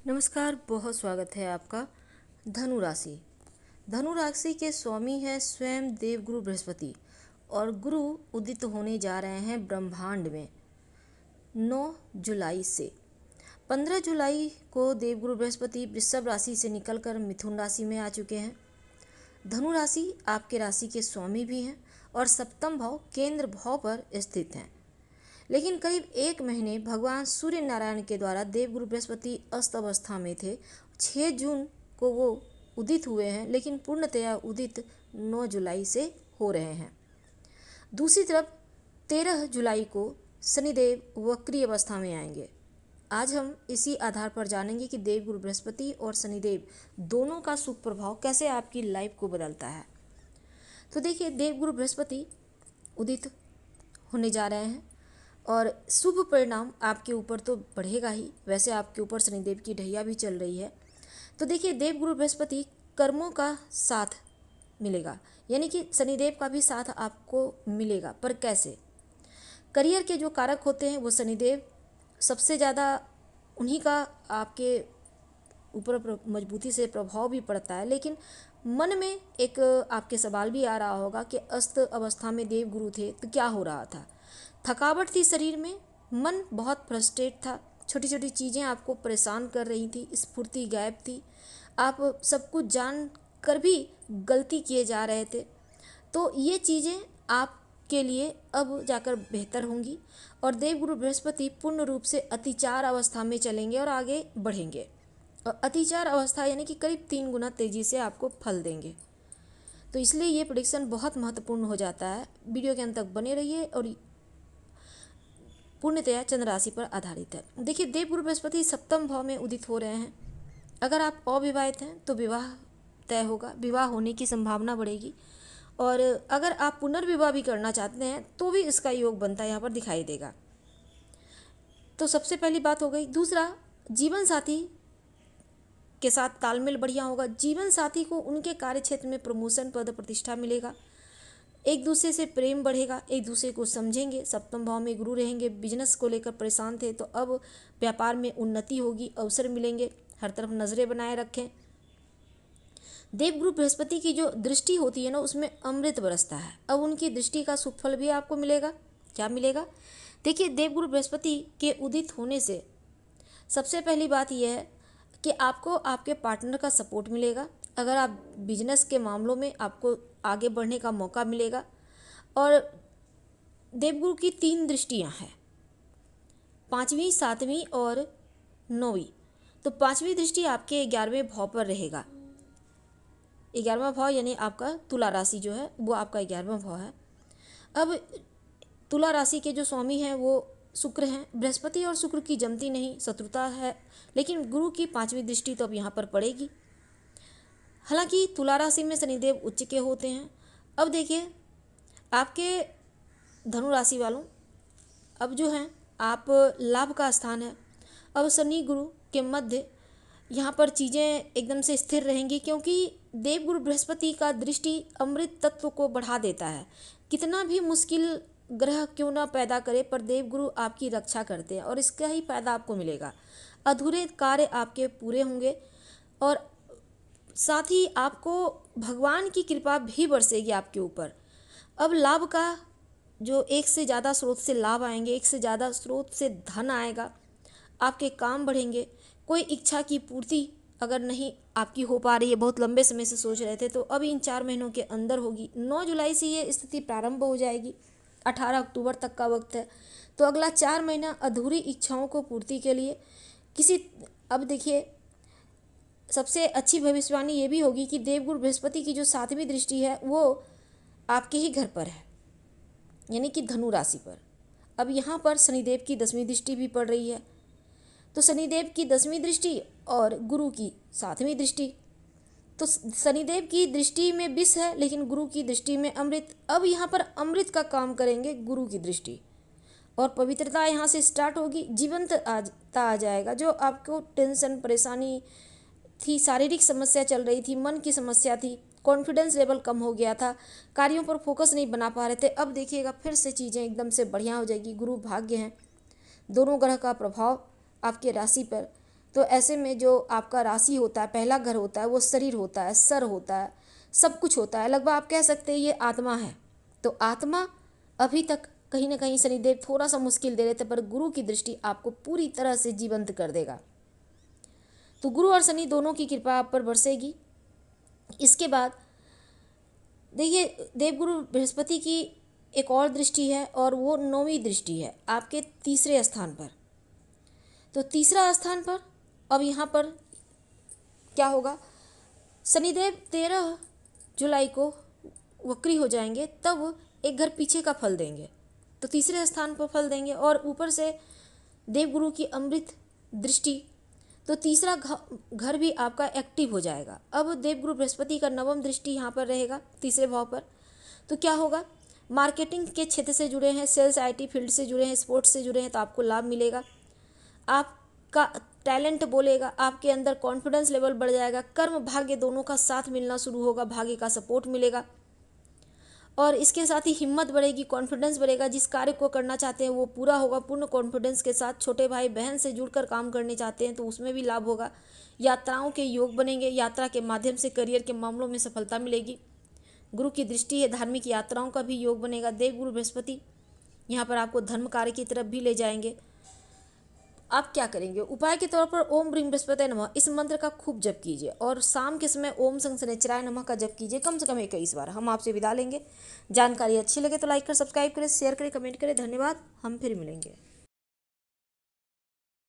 नमस्कार, बहुत स्वागत है आपका। धनु राशि। धनु राशि के स्वामी है स्वयं देवगुरु बृहस्पति और गुरु उदित होने जा रहे हैं ब्रह्मांड में 9 जुलाई से। 15 जुलाई को देवगुरु बृहस्पति वृषभ राशि से निकलकर मिथुन राशि में आ चुके हैं। धनु राशि आपके राशि के स्वामी भी हैं और सप्तम भाव केंद्र भाव पर स्थित हैं। लेकिन करीब 1 महीने भगवान सूर्य नारायण के द्वारा देवगुरु बृहस्पति अस्त अवस्था में थे। 6 जून को वो उदित हुए हैं, लेकिन पूर्णतया उदित 9 जुलाई से हो रहे हैं। दूसरी तरफ 13 जुलाई को शनिदेव वक्री अवस्था में आएंगे। आज हम इसी आधार पर जानेंगे कि देवगुरु बृहस्पति और शनिदेव दोनों का शुभ प्रभाव कैसे आपकी लाइफ को बदलता है। तो देखिए, देवगुरु बृहस्पति उदित होने जा रहे हैं और शुभ परिणाम आपके ऊपर तो बढ़ेगा ही। वैसे आपके ऊपर शनिदेव की ढैया भी चल रही है। तो देखिए, देवगुरु बृहस्पति कर्मों का साथ मिलेगा, यानी कि शनिदेव का भी साथ आपको मिलेगा। पर कैसे? करियर के जो कारक होते हैं वो शनिदेव, सबसे ज़्यादा उन्हीं का आपके ऊपर मजबूती से प्रभाव भी पड़ता है। लेकिन मन में एक आपके सवाल भी आ रहा होगा कि अस्त अवस्था में देवगुरु थे तो क्या हो रहा था। थकावट थी शरीर में, मन बहुत फ्रस्ट्रेट था, छोटी छोटी चीज़ें आपको परेशान कर रही थी, स्फूर्ति गायब थी, आप सब कुछ जान कर भी गलती किए जा रहे थे। तो ये चीज़ें आपके लिए अब जाकर बेहतर होंगी और देवगुरु बृहस्पति पूर्ण रूप से अतिचार अवस्था में चलेंगे और आगे बढ़ेंगे। और अतिचार अवस्था यानी कि करीब 3 गुना तेज़ी से आपको फल देंगे। तो इसलिए ये प्रेडिक्शन बहुत महत्वपूर्ण हो जाता है। वीडियो के अंत तक बने रहिए और पूर्णतया चंद्र राशि पर आधारित है। देखिए, देवगुरु बृहस्पति सप्तम भाव में उदित हो रहे हैं। अगर आप अविवाहित हैं तो विवाह तय होगा, विवाह होने की संभावना बढ़ेगी। और अगर आप पुनर्विवाह भी करना चाहते हैं तो भी इसका योग बनता है, यहाँ पर दिखाई देगा। तो सबसे पहली बात हो गई। दूसरा, जीवन साथी के साथ तालमेल बढ़िया होगा। जीवन साथी को उनके कार्य क्षेत्र में प्रमोशन, पद प्रतिष्ठा मिलेगा। एक दूसरे से प्रेम बढ़ेगा, एक दूसरे को समझेंगे। सप्तम भाव में गुरु रहेंगे। बिजनेस को लेकर परेशान थे तो अब व्यापार में उन्नति होगी, अवसर मिलेंगे। हर तरफ नज़रें बनाए रखें। देवगुरु बृहस्पति की जो दृष्टि होती है ना, उसमें अमृत बरसता है। अब उनकी दृष्टि का सुफल भी आपको मिलेगा। क्या मिलेगा? देखिए, देवगुरु बृहस्पति के उदित होने से सबसे पहली बात यह है कि आपको आपके पार्टनर का सपोर्ट मिलेगा। अगर आप बिजनेस के मामलों में आपको आगे बढ़ने का मौका मिलेगा। और देवगुरु की 3 दृष्टियां हैं, 5वीं, 7वीं और 9वीं। तो 5वीं दृष्टि आपके 11वें भाव पर रहेगा। 11वां भाव यानी आपका तुला राशि जो है वो आपका 11वां भाव है। अब तुला राशि के जो स्वामी हैं वो शुक्र हैं। बृहस्पति और शुक्र की जमती नहीं, शत्रुता है। लेकिन गुरु की 5वीं दृष्टि तो अब यहाँ पर पड़ेगी। हालांकि तुला राशि में शनिदेव उच्च के होते हैं। अब देखिए, आपके धनु राशि वालों, अब जो हैं आप लाभ का स्थान है। अब शनि गुरु के मध्य यहाँ पर चीज़ें एकदम से स्थिर रहेंगी, क्योंकि देवगुरु बृहस्पति का दृष्टि अमृत तत्व को बढ़ा देता है। कितना भी मुश्किल ग्रह क्यों ना पैदा करे, पर देवगुरु आपकी रक्षा करते हैं और इसका ही फायदा आपको मिलेगा। अधूरे कार्य आपके पूरे होंगे और साथ ही आपको भगवान की कृपा भी बरसेगी आपके ऊपर। अब लाभ का जो एक से ज़्यादा स्रोत से लाभ आएंगे, एक से ज़्यादा स्रोत से धन आएगा, आपके काम बढ़ेंगे। कोई इच्छा की पूर्ति अगर नहीं आपकी हो पा रही है, बहुत लंबे समय से सोच रहे थे, तो अब इन 4 महीनों के अंदर होगी। 9 जुलाई से ये स्थिति प्रारंभ हो जाएगी, 18 अक्टूबर तक का वक्त है। तो अगला 4 महीना अधूरी इच्छाओं को पूर्ति के लिए किसी, अब देखिए, सबसे अच्छी भविष्यवाणी ये भी होगी कि देवगुरु बृहस्पति की जो 7वीं दृष्टि है वो आपके ही घर पर है, यानी कि धनु राशि पर। अब यहाँ पर शनिदेव की 10वीं दृष्टि भी पड़ रही है। तो शनिदेव की 10वीं दृष्टि और गुरु की 7वीं दृष्टि, तो शनिदेव की दृष्टि में विष है लेकिन गुरु की दृष्टि में अमृत। अब यहाँ पर अमृत का काम करेंगे गुरु की दृष्टि, और पवित्रता यहाँ से स्टार्ट होगी। जीवंतता आ जाएगा। जो आपको टेंशन, परेशानी थी, शारीरिक समस्या चल रही थी, मन की समस्या थी, कॉन्फिडेंस लेवल कम हो गया था, कार्यों पर फोकस नहीं बना पा रहे थे, अब देखिएगा फिर से चीज़ें एकदम से बढ़िया हो जाएगी। गुरु भाग्य हैं, दोनों ग्रह का प्रभाव आपके राशि पर तो ऐसे में जो आपका राशि होता है, पहला घर होता है, वो शरीर होता है, सर होता है, सब कुछ होता है। लगभग आप कह सकते हैं ये आत्मा है। तो आत्मा अभी तक कहीं ना कहीं शनिदेव थोड़ा सा मुश्किल दे रहे थे, पर गुरु की दृष्टि आपको पूरी तरह से जीवंत कर देगा। तो गुरु और शनि दोनों की कृपा आप पर बरसेगी। इसके बाद देखिए, देवगुरु बृहस्पति की एक और दृष्टि है, और वो 9वीं दृष्टि है आपके तीसरे स्थान पर। तो तीसरा स्थान पर अब यहाँ पर क्या होगा, शनिदेव 13 जुलाई को वक्री हो जाएंगे, तब एक घर पीछे का फल देंगे। तो तीसरे स्थान पर फल देंगे, और ऊपर से देवगुरु की अमृत दृष्टि, तो तीसरा घर भी आपका एक्टिव हो जाएगा। अब देवगुरु बृहस्पति का 9वीं दृष्टि यहाँ पर रहेगा तीसरे भाव पर। तो क्या होगा, मार्केटिंग के क्षेत्र से जुड़े हैं, सेल्स आईटी फील्ड से जुड़े हैं, स्पोर्ट्स से जुड़े हैं, तो आपको लाभ मिलेगा। आपका टैलेंट बोलेगा, आपके अंदर कॉन्फिडेंस लेवल बढ़ जाएगा। कर्म भाग्य दोनों का साथ मिलना शुरू होगा, भाग्य का सपोर्ट मिलेगा, और इसके साथ ही हिम्मत बढ़ेगी, कॉन्फिडेंस बढ़ेगा। जिस कार्य को करना चाहते हैं वो पूरा होगा पूर्ण कॉन्फिडेंस के साथ। छोटे भाई बहन से जुड़कर काम करने चाहते हैं तो उसमें भी लाभ होगा। यात्राओं के योग बनेंगे, यात्रा के माध्यम से करियर के मामलों में सफलता मिलेगी। गुरु की दृष्टि है, धार्मिक यात्राओं का भी योग बनेगा। देवगुरु बृहस्पति यहाँ पर आपको धर्म कार्य की तरफ भी ले जाएंगे। आप क्या करेंगे, उपाय के तौर पर ओम ब्रीं बृहस्पति नमः इस मंत्र का खूब जप कीजिए, और शाम के समय ओम संग शनिचराय नमः का जप कीजिए, कम से कम 21 बार। हम आपसे विदा लेंगे। जानकारी अच्छी लगे तो लाइक कर, सब्सक्राइब करें, शेयर करें, कमेंट करें। धन्यवाद। हम फिर मिलेंगे।